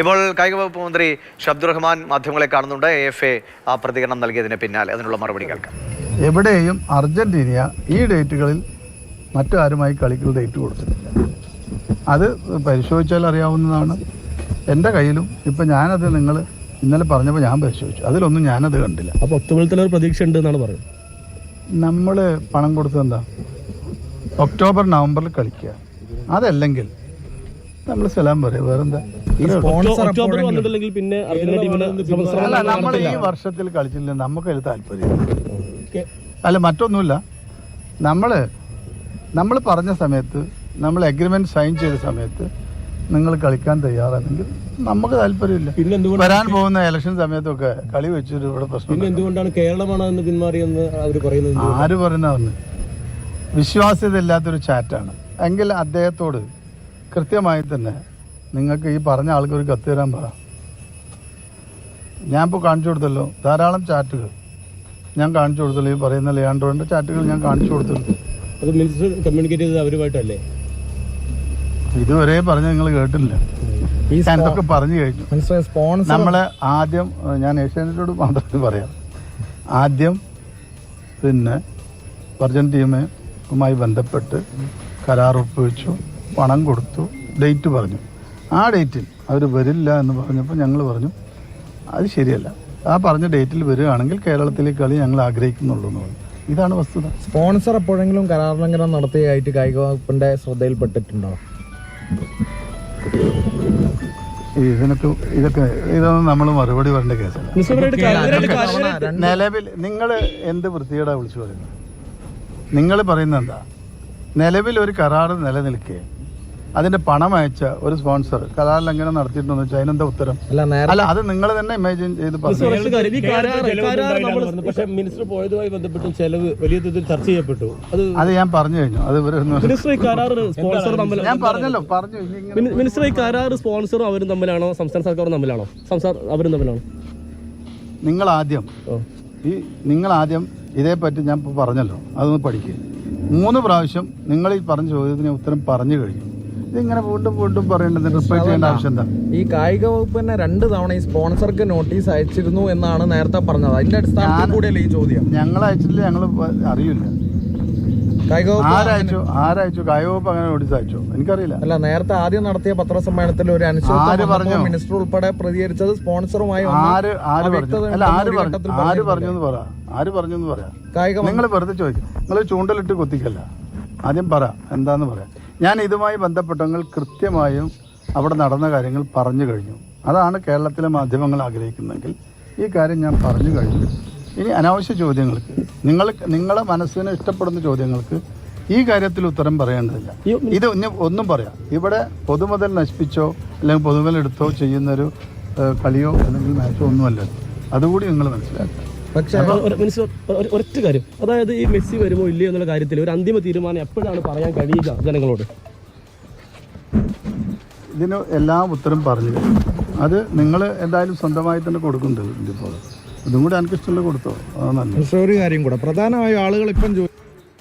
ഇപ്പോൾ കായിക വകുപ്പ് മന്ത്രി ഷബ്ദുർ റഹ്മാൻ മാധ്യമങ്ങളെ കാണുന്നുണ്ട്. AFA ആ പ്രതികരണം നൽകിയതിന് പിന്നാലെ അതിനുള്ള മറുപടി കേൾക്കാം. എവിടെയും അർജന്റീന ഈ ഡേറ്റുകളിൽ മറ്റാരുമായി കളിക്കുന്ന ഡേറ്റ് കൊടുത്തിട്ടില്ല. അത് പരിശോധിച്ചാൽ അറിയാവുന്നതാണ്. എൻ്റെ കയ്യിലും ഇപ്പം ഞാനത് നിങ്ങൾ ഇന്നലെ പറഞ്ഞപ്പോൾ ഞാൻ പരിശോധിച്ചു, അതിലൊന്നും ഞാനത് കണ്ടില്ല. അപ്പോൾ ഒക്ടോബറിൽ പ്രതീക്ഷ ഉണ്ട് എന്നാണ് പറയുന്നത്. നമ്മൾ പണം കൊടുത്തത് എന്താ? ഒക്ടോബർ നവംബറിൽ കളിക്കുക. അതല്ലെങ്കിൽ നമ്മൾ സലാം പറയാം. വേറെന്താ? അല്ല, നമ്മൾ ഈ വർഷത്തിൽ കളിച്ചില്ല, നമുക്കതിൽ താല്പര്യം. അല്ല, മറ്റൊന്നുമില്ല. നമ്മൾ പറഞ്ഞ സമയത്ത്, നമ്മൾ എഗ്രിമെന്റ് സൈൻ ചെയ്ത സമയത്ത് നിങ്ങൾ കളിക്കാൻ തയ്യാറാണെങ്കിൽ നമുക്ക് താല്പര്യമില്ല. വരാൻ പോകുന്ന ഇലക്ഷൻ സമയത്തൊക്കെ കളി വെച്ചൊരു ഇവിടെ പ്രശ്നം. എന്തുകൊണ്ടാണ് കേരളമാണ് പിന്മാറിയെന്ന് അവർ പറയുന്നത്? ആര് പറയുന്നതെന്ന് വിശ്വാസ്യത ഇല്ലാത്തൊരു ചാറ്റാണ്. എങ്കിൽ അദ്ദേഹത്തോട് കൃത്യമായി തന്നെ നിങ്ങൾക്ക് ഈ പറഞ്ഞ ആൾക്ക് ഒരു കത്ത് തരാൻ പറ. ഞാൻ ഇപ്പോൾ കാണിച്ചു കൊടുത്തല്ലോ ധാരാളം ചാറ്റുകൾ ഞാൻ കാണിച്ചു കൊടുത്തല്ലോ. ഈ പറയുന്ന ലിയാൻഡ്രോന്റെ ചാറ്റുകൾ ഞാൻ കാണിച്ചു കൊടുത്തല്ലോ. അത് മിനിസ്റ്റർ കമ്മ്യൂണിക്കേറ്റ് ചെയ്തത് അവരുമായിട്ടല്ലേ? ഇതുവരെ പറഞ്ഞ് നിങ്ങൾ കേട്ടില്ല. ഞാനൊക്കെ പറഞ്ഞു കഴിഞ്ഞു. നമ്മളെ ആദ്യം ഞാൻ ഏഷ്യാനെറ്റോട് മാത്രമേ പറയാം. ആദ്യം പിന്നെ അർജന്റീനയുമായി ബന്ധപ്പെട്ട് കരാർ ഒപ്പുവെച്ചു, പണം കൊടുത്തു, ഡേറ്റ് പറഞ്ഞു. ആ ഡേറ്റിൽ അവർ വരില്ല എന്ന് പറഞ്ഞപ്പോൾ ഞങ്ങൾ പറഞ്ഞു അത് ശരിയല്ല, ആ പറഞ്ഞ ഡേറ്റിൽ വരികയാണെങ്കിൽ കേരളത്തിലെ കളി ഞങ്ങൾ ആഗ്രഹിക്കുന്നുള്ളൂ എന്ന് പറഞ്ഞു. ഇതാണ് വസ്തുത. സ്പോൺസർ എപ്പോഴെങ്കിലും കരാർ നടത്തിയതായിട്ട് കായിക വകുപ്പിന്റെ ശ്രദ്ധയിൽപ്പെട്ടിട്ടുണ്ടോ? ഇതൊന്നും നമ്മൾ മറുപടി പറയേണ്ട കേസല്ല. നിലവിൽ നിങ്ങൾ എന്ത് വൃത്തികേടാ വിളിച്ചു പറയുന്നത്? നിങ്ങൾ പറയുന്നത് എന്താ? നിലവിൽ ഒരു കരാർ നിലനിൽക്കെ അതിന്റെ പണം അയച്ച ഒരു സ്പോൺസർ കരാർ ലംഘനം നടത്തിയിട്ടുണ്ടെന്ന് വെച്ചാൽ അതിനെന്താ ഉത്തരം? അല്ല, അത് നിങ്ങൾ തന്നെ ഇമാജിൻ ചെയ്ത് പക്ഷേ മിനിസ്റ്റർ പോയതുമായി ബന്ധപ്പെട്ട് ചെലവ് വലിയ തോതിൽ ചർച്ച ചെയ്യപ്പെട്ടു. അത് ഞാൻ പറഞ്ഞു കഴിഞ്ഞു. അത് ഞാൻ പറഞ്ഞല്ലോ. മിനിസ്റ്റർ ഈ കരാർ സ്പോൺസറും അവരും തമ്മിലാണോ സംസ്ഥാന സർക്കാരും തമ്മിലാണോ? അവരും തമ്മിലാണോ? നിങ്ങൾ ആദ്യം ഇതേപ്പറ്റി ഞാൻ പറഞ്ഞല്ലോ, അതൊന്ന് പഠിക്കുക. 3 പ്രാവശ്യം നിങ്ങൾ ഈ പറഞ്ഞ ചോദ്യത്തിന് ഉത്തരം പറഞ്ഞു കഴിഞ്ഞു. ഇതിങ്ങനെ വീണ്ടും പറയേണ്ടത് റിപ്പീറ്റ് ചെയ്യേണ്ട ആവശ്യം എന്താ? ഈ കായിക വകുപ്പ് തന്നെ 2 തവണ ഈ സ്പോൺസർക്ക് നോട്ടീസ് അയച്ചിരുന്നു എന്നാണ് നേരത്തെ പറഞ്ഞത്. അതിന്റെ അടിസ്ഥാനത്തിൽ കൂടിയല്ലേ ഈ ചോദ്യം? ഞങ്ങൾ അയച്ചിട്ടില്ല, ഞങ്ങൾ അറിയില്ല. ആരയച്ചു? കായിക വകുപ്പ് അങ്ങനെ നോട്ടീസ് അയച്ചോ? എനിക്കറിയില്ല. അല്ല, നേരത്തെ ആദ്യം നടത്തിയ പത്രസമ്മേളനത്തിൽ ഒരു അനുശോചനം മിനിസ്റ്റർ ഉൾപ്പെടെ പ്രതികരിച്ചത് സ്പോൺസറുമായി പറഞ്ഞു എന്ന് പറയാം. നിങ്ങൾ വെറുതെ ചോദിക്കും. നിങ്ങൾ ചൂണ്ടലിട്ട് കൊത്തിക്കല്ല. ആദ്യം പറ എന്താന്ന് പറയാം. ഞാൻ ഇതുമായി ബന്ധപ്പെട്ടങ്ങൾ കൃത്യമായും അവിടെ നടന്ന കാര്യങ്ങൾ പറഞ്ഞു കഴിഞ്ഞു. അതാണ് കേരളത്തിലെ മാധ്യമങ്ങൾ ആഗ്രഹിക്കുന്നെങ്കിൽ ഈ കാര്യം ഞാൻ പറഞ്ഞു കഴിഞ്ഞു. ഇനി അനാവശ്യ ചോദ്യങ്ങൾക്ക്, നിങ്ങളെ മനസ്സിന് ഇഷ്ടപ്പെടുന്ന ചോദ്യങ്ങൾക്ക് ഈ കാര്യത്തിൽ ഉത്തരം പറയേണ്ടതില്ല. ഇത് ഒന്നും പറയാം. ഇവിടെ പൊതുമുതൽ നശിപ്പിച്ചോ അല്ലെങ്കിൽ പൊതുമുതൽ എടുത്തോ ചെയ്യുന്നൊരു കളിയോ അല്ലെങ്കിൽ മാച്ചോ ഒന്നുമല്ല. അതുകൂടി നിങ്ങൾ മനസ്സിലാക്കുക. പക്ഷേ ഒരൊറ്റ കാര്യം, അതായത് ഈ മെസ്സി വരുമോ ഇല്ലയോ എന്നുള്ള കാര്യത്തിൽ ഒരു അന്തിമ തീരുമാനം എപ്പോഴാണ് പറയാൻ കഴിയുക ജനങ്ങളോട്? ഇതിന് എല്ലാം ഉത്തരം പറഞ്ഞു. അത് നിങ്ങൾ എന്തായാലും സ്വന്തമായി തന്നെ കൊടുക്കുന്നുണ്ട്. ഇപ്പോൾ ഇതും കൂടെ എനിക്ക് ഇഷ്ടമുള്ള കൊടുത്തോ? അത് നല്ല ഒരു കാര്യം കൂടെ പ്രധാനമായും ആളുകൾ ഇപ്പം